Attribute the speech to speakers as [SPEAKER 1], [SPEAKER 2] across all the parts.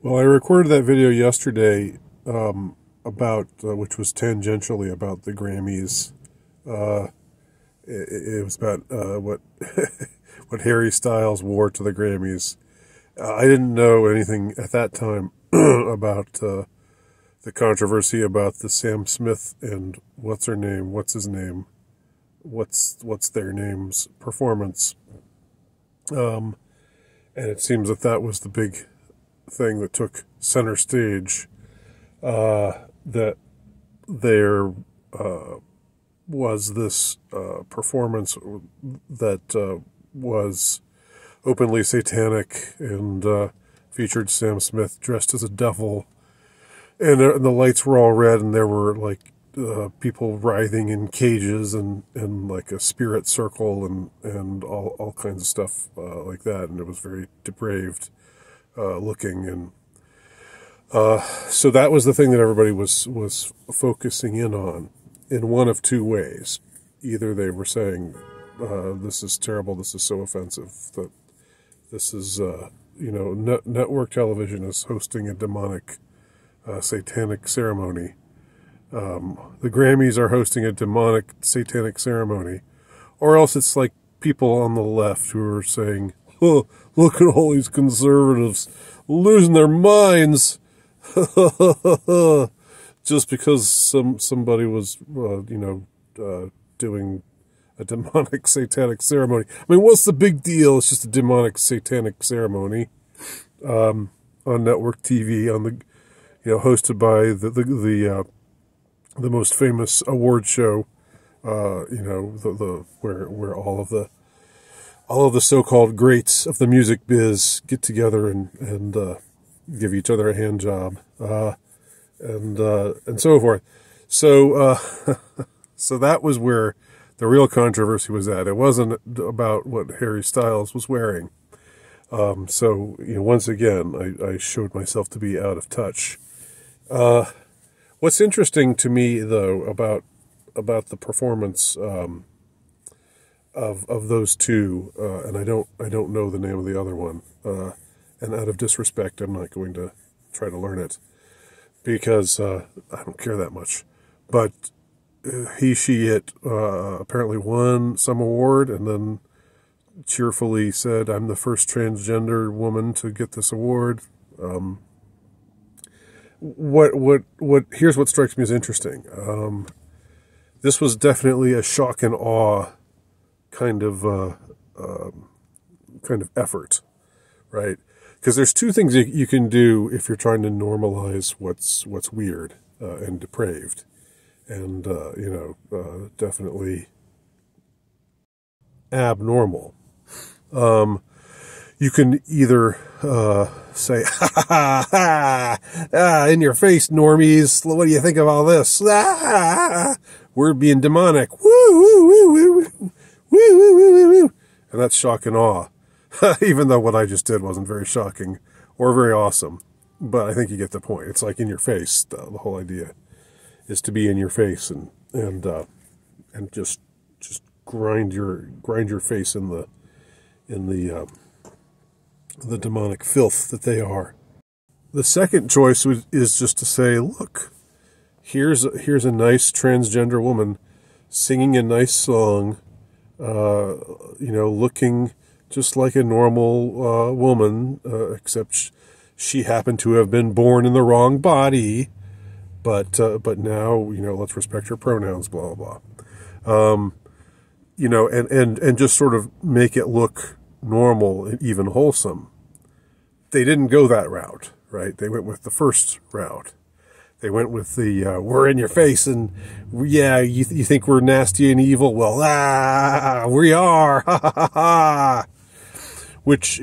[SPEAKER 1] Well, I recorded that video yesterday about, which was tangentially about the Grammys. It was about what what Harry Styles wore to the Grammys. I didn't know anything at that time about the controversy about the Sam Smith and what's their name's performance. And it seems that was the big thing that took center stage, that there was this performance that was openly satanic and featured Sam Smith dressed as a devil, and the lights were all red, and there were like people writhing in cages and like a spirit circle and all kinds of stuff like that, and it was very depraved looking, and so that was the thing that everybody was focusing in on in one of two ways. Either they were saying, this is terrible, this is so offensive, that this is, network television is hosting a demonic, satanic ceremony. The Grammys are hosting a demonic, satanic ceremony. Or else it's like people on the left who are saying, oh, look at all these conservatives losing their minds just because somebody was, doing a demonic, satanic ceremony. I mean, what's the big deal? It's just a demonic, satanic ceremony on network TV, hosted by the most famous award show, where all of the so-called greats of the music biz get together and give each other a hand job, and so forth. So so that was where the real controversy was at. It wasn't about what Harry Styles was wearing. So once again, I showed myself to be out of touch. What's interesting to me, though, about the performance of those two, and I don't know the name of the other one, and out of disrespect, I'm not going to try to learn it because I don't care that much. But it apparently won some award, and then cheerfully said, "I'm the first transgender woman to get this award." Here's what strikes me as interesting. This was definitely a shock and awe kind of effort, right? Because there's two things you can do if you're trying to normalize what's weird and depraved, and definitely abnormal. You can either say, ha ha ha, in your face, normies, what do you think of all this? We're being demonic. Woo, woo, woo, woo, woo, woo, woo, woo, woo. And that's shock and awe. Even though what I just did wasn't very shocking or very awesome. But I think you get the point. It's like in your face. The whole idea is to be in your face and just grind your face in the demonic filth that they are. The second choice is just to say, look, here's a nice transgender woman singing a nice song, looking just like a normal woman, except she happened to have been born in the wrong body, but now, let's respect her pronouns, blah, blah, blah. And just sort of make it look normal and even wholesome. They didn't go that route, right? They went with the first route. They went with the, we're in your face, and yeah, you think we're nasty and evil? Well, we are, ha ha ha ha. Which,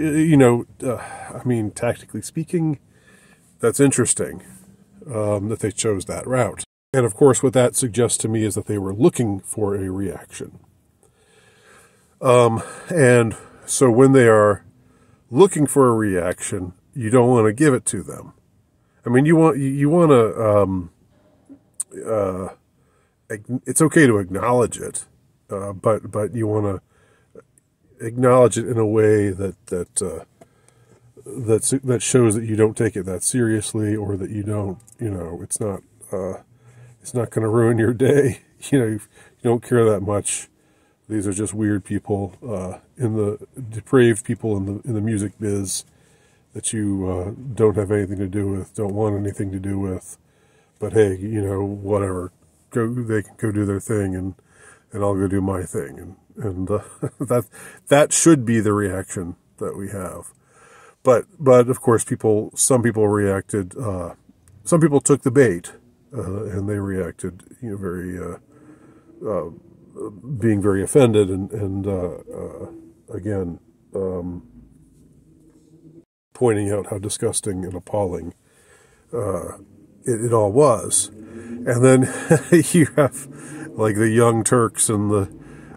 [SPEAKER 1] tactically speaking, that's interesting, that they chose that route. And of course, what that suggests to me is that they were looking for a reaction. And so when they are looking for a reaction, you don't want to give it to them. I mean, you want to, it's okay to acknowledge it, but you want to acknowledge it in a way that that shows that you don't take it that seriously, or that you don't, it's not going to ruin your day. You don't care that much. These are just weird people, in the depraved people in the music biz that you don't have anything to do with, don't want anything to do with. But hey, whatever. They can go do their thing, and I'll go do my thing, and that should be the reaction that we have. But of course, some people reacted. Some people took the bait, and they reacted, very being very offended, and again, pointing out how disgusting and appalling it all was. And then you have like the Young Turks and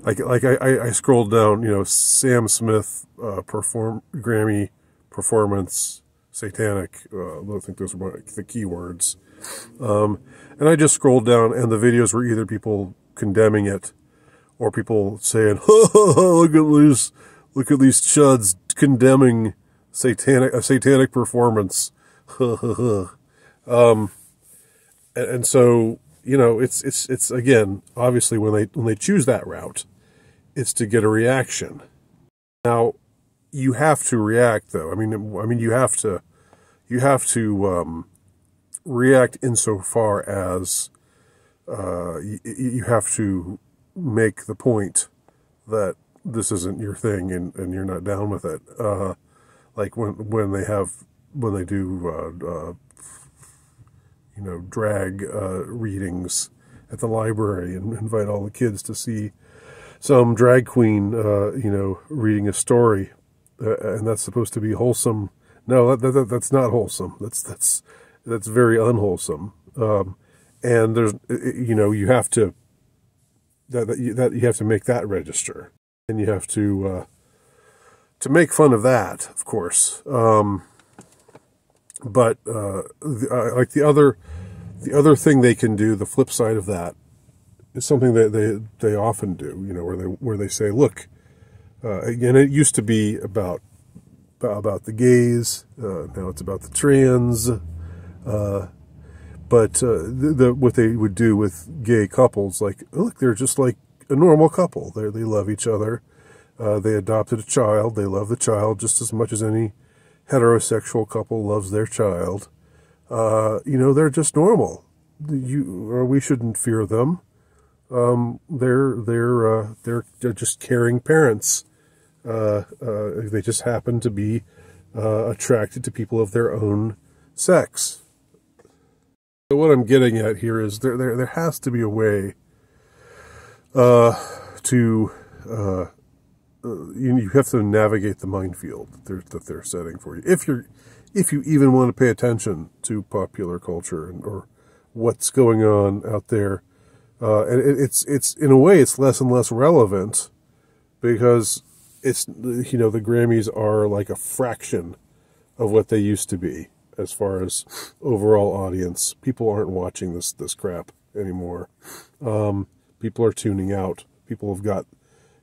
[SPEAKER 1] I scrolled down, Sam Smith Grammy performance satanic. I think those were the keywords. And I just scrolled down, and the videos were either people condemning it, or people saying, look at these chuds condemning a satanic performance. And so, it's again, obviously when they choose that route, it's to get a reaction. Now, you have to react, though. I mean, you have to react insofar as you have to make the point that this isn't your thing, and you're not down with it. Like when they do drag readings at the library, and invite all the kids to see some drag queen reading a story, and that's supposed to be wholesome. No, that's not wholesome. That's very unwholesome. And there's you have to you have to make that register, and you have to make fun of that, of course. But like the other thing they can do, the flip side of that, is something that they often do. Where they say, look, again, it used to be about the gays. Now it's about the trans. But what they would do with gay couples, like, look, they're just like a normal couple. They love each other. They adopted a child. They love the child just as much as any heterosexual couple loves their child. They're just normal. We shouldn't fear them. They're just caring parents. They just happen to be attracted to people of their own sex. So what I'm getting at here is there has to be a way to you have to navigate the minefield that they're setting for you. If you even want to pay attention to popular culture or what's going on out there, and it's in a way it's less and less relevant, because it's the Grammys are like a fraction of what they used to be as far as overall audience. People aren't watching this crap anymore. People are tuning out. People have got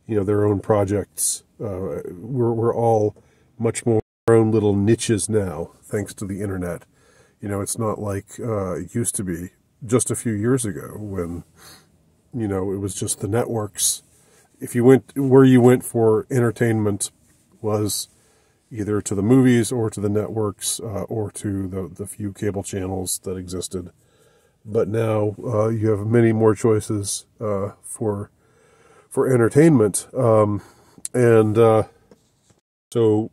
[SPEAKER 1] their own projects. We're all much more our own little niches now, thanks to the internet. It's not like it used to be just a few years ago when it was just the networks. If you went for entertainment was either to the movies or to the networks, or to the few cable channels that existed. But now you have many more choices for entertainment, and so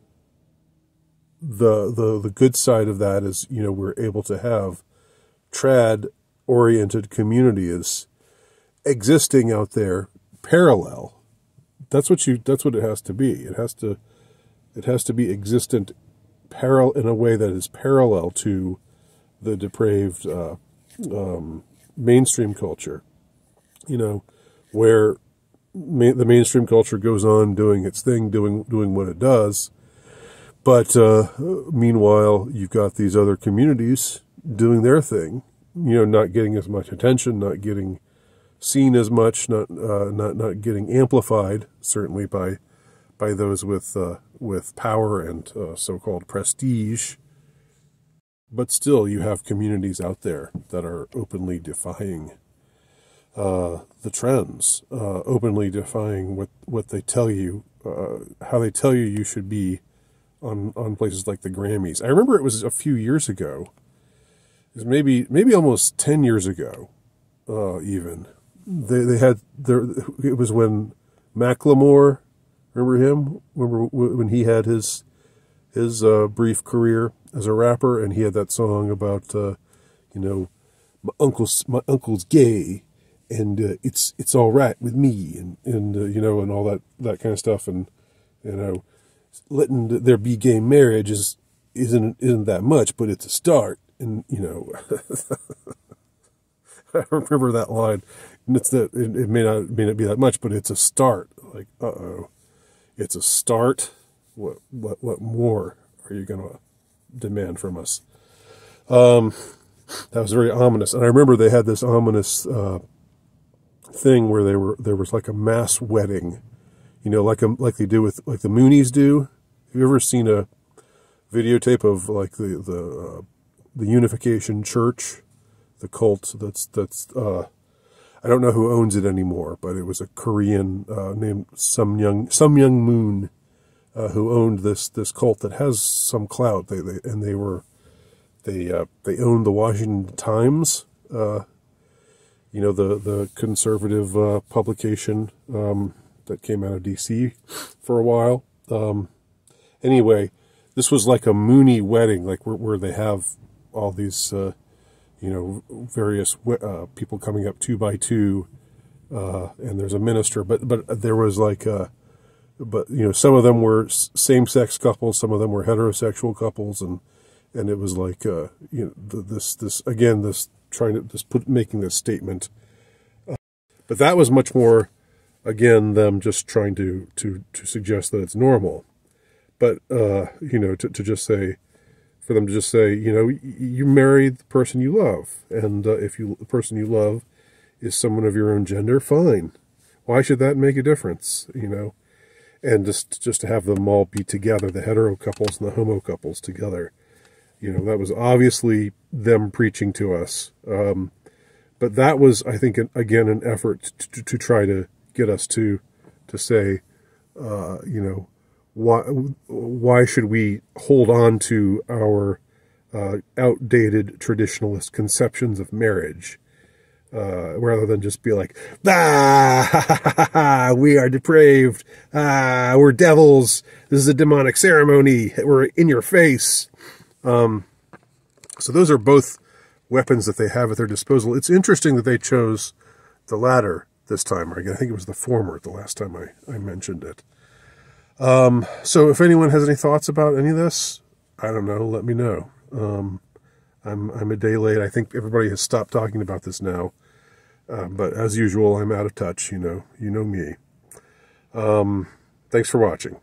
[SPEAKER 1] the good side of that is we're able to have trad-oriented communities existing out there parallel. That's what it has to be. It has to be existent in a way that is parallel to the depraved mainstream culture. Where the mainstream culture goes on doing its thing, doing what it does, but meanwhile you've got these other communities doing their thing. Not getting as much attention, not getting seen as much, not getting amplified, certainly by by those with power and so-called prestige. But still, you have communities out there that are openly defying the trends, openly defying what they tell you, how they tell you should be on places like the Grammys. I remember it was a few years ago. It was maybe almost 10 years ago, even. They had it was when Macklemore, remember him? Remember when he had his brief career as a rapper, and he had that song about my uncle's gay, and it's all right with me, and and all that kind of stuff, and letting there be gay marriage isn't that much, but it's a start, and I remember that line, and it may not be that much, but it's a start. Like, it's a start. What more are you going to demand from us? That was very ominous. And I remember they had this ominous thing where there was like a mass wedding, like they do with, like the Moonies do. Have you ever seen a videotape of like the Unification Church, the cult that's I don't know who owns it anymore, but it was a Korean named Some Young Moon, who owned this cult that has some clout. They owned the Washington Times, the conservative publication that came out of D.C. for a while. Anyway, this was like a Mooney wedding, like where they have all these various people coming up 2 by 2, and there's a minister, but there was like some of them were same-sex couples, some of them were heterosexual couples, and it was like making this statement, but that was much more, again, them just trying to suggest that it's normal, but to just say, for them to just say, you marry the person you love, and if the person you love is someone of your own gender, fine. Why should that make a difference? And just to have them all be together, the hetero couples and the homo couples together, that was obviously them preaching to us. But that was, I think, again, an effort to try to get us to say, why should we hold on to our outdated traditionalist conceptions of marriage, rather than just be like, we are depraved, we're devils, this is a demonic ceremony, we're in your face. So those are both weapons that they have at their disposal. It's interesting that they chose the latter this time. I think it was the former the last time I mentioned it. So if anyone has any thoughts about any of this, I don't know, let me know. I'm a day late. I think everybody has stopped talking about this now. But as usual, I'm out of touch, you know me. Thanks for watching.